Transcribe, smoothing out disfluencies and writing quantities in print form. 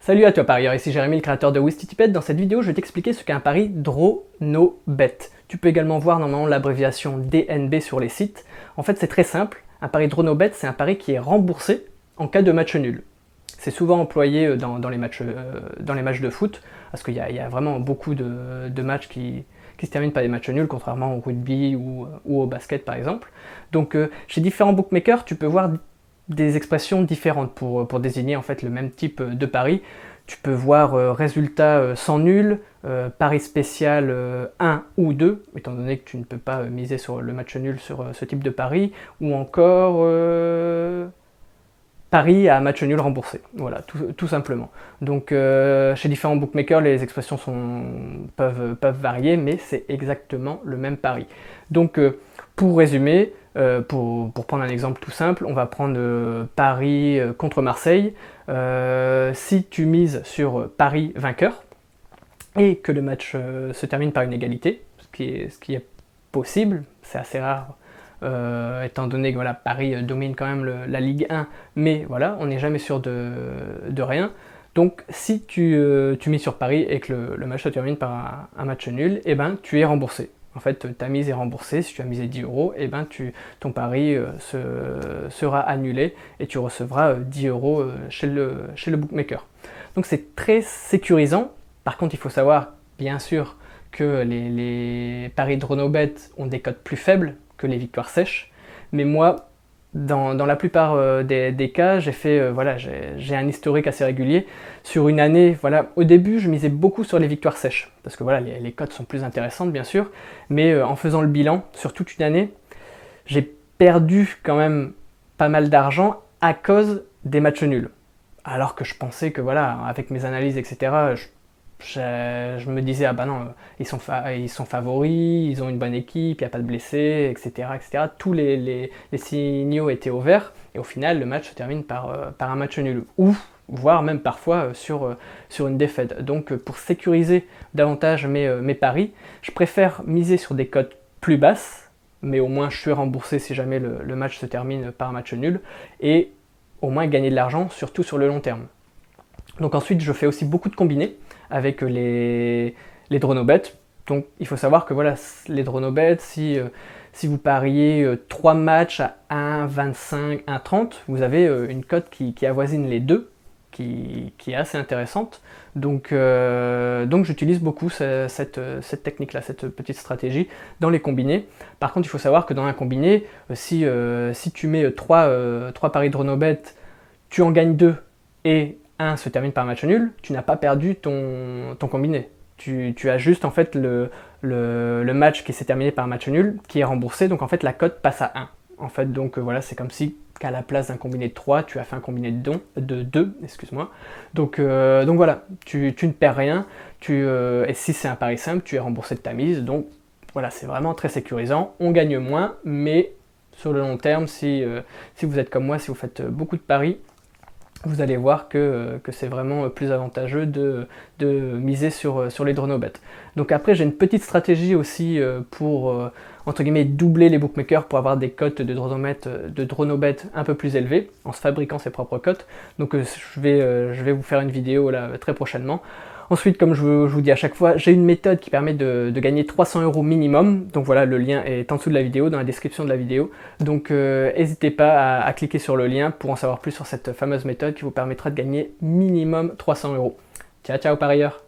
Salut à toi parieur, ici Jérémy, le créateur de WhistyTipet. Dans cette vidéo, je vais t'expliquer ce qu'est un pari Draw No Bet. Tu peux également voir normalement l'abréviation DNB sur les sites. En fait, c'est très simple. Un pari Draw No Bet, c'est un pari qui est remboursé en cas de match nul. C'est souvent employé dans les matchs de foot, parce qu'il y a vraiment beaucoup de matchs qui se terminent par des matchs nuls, contrairement au rugby ou au basket par exemple. Donc chez différents bookmakers, tu peux voir des expressions différentes pour désigner en fait le même type de pari. Tu peux voir résultat sans nul, pari spécial 1 ou 2, étant donné que tu ne peux pas miser sur le match nul sur ce type de pari, ou encore pari à match nul remboursé. Voilà, tout simplement. Donc chez différents bookmakers, les expressions peuvent varier, mais c'est exactement le même pari. Donc pour résumer, pour prendre un exemple tout simple, on va prendre Paris contre Marseille. Si tu mises sur Paris vainqueur et que le match se termine par une égalité, ce qui est possible, c'est assez rare étant donné que voilà, Paris domine quand même la Ligue 1, mais voilà, on n'est jamais sûr de rien. Donc si tu mises sur Paris et que le match se termine par un match nul, et ben tu es remboursé. En fait, ta mise est remboursée. Si tu as misé 10 €, et ben ton pari sera annulé et tu recevras 10 € chez le bookmaker. Donc c'est très sécurisant. Par contre, il faut savoir, bien sûr, que les paris de Dronobet ont des cotes plus faibles que les victoires sèches. Mais moi, dans la plupart des cas, j'ai un historique assez régulier. Sur une année, voilà, au début, je misais beaucoup sur les victoires sèches, parce que voilà, les cotes sont plus intéressantes, bien sûr, mais en faisant le bilan, sur toute une année, j'ai perdu quand même pas mal d'argent à cause des matchs nuls. Alors que je pensais que, voilà, avec mes analyses, etc., je me disais, ah bah non, ils sont favoris, ils ont une bonne équipe, il n'y a pas de blessés, etc., etc. Tous les signaux étaient au vert, et au final, le match se termine par un match nul, ou voire même parfois sur une défaite. Donc pour sécuriser davantage mes paris, je préfère miser sur des cotes plus basses, mais au moins je suis remboursé si jamais le match se termine par un match nul, et au moins gagner de l'argent, surtout sur le long terme. Donc ensuite, je fais aussi beaucoup de combinés avec les Dronobet. Donc il faut savoir que voilà, les Dronobet, si vous pariez 3 matchs à 1,25, 1,30, vous avez une cote qui avoisine les deux, qui est assez intéressante. Donc j'utilise beaucoup cette technique-là, cette petite stratégie dans les combinés. Par contre, il faut savoir que dans un combiné, si tu mets 3 paris Dronobet, tu en gagnes 2 et 1 se termine par un match nul, tu n'as pas perdu ton combiné. Tu as juste en fait le match qui s'est terminé par un match nul qui est remboursé, donc en fait la cote passe à 1. En fait, donc voilà, c'est comme si qu'à la place d'un combiné de 3, tu as fait un combiné de 2, excuse-moi. Donc voilà, tu ne perds rien, et si c'est un pari simple, tu es remboursé de ta mise, donc voilà, c'est vraiment très sécurisant. On gagne moins, mais sur le long terme, si vous êtes comme moi, si vous faites beaucoup de paris, vous allez voir que c'est vraiment plus avantageux de miser sur les Dronobet. Donc après, j'ai une petite stratégie aussi pour, entre guillemets, doubler les bookmakers pour avoir des cotes de Dronobet un peu plus élevées, en se fabriquant ses propres cotes. Donc je vais vous faire une vidéo là très prochainement. Ensuite, comme je vous dis à chaque fois, j'ai une méthode qui permet de gagner 300 € minimum. Donc voilà, le lien est en dessous de la vidéo, dans la description de la vidéo. Donc n'hésitez pas à cliquer sur le lien pour en savoir plus sur cette fameuse méthode qui vous permettra de gagner minimum 300 €. Ciao, ciao parieurs!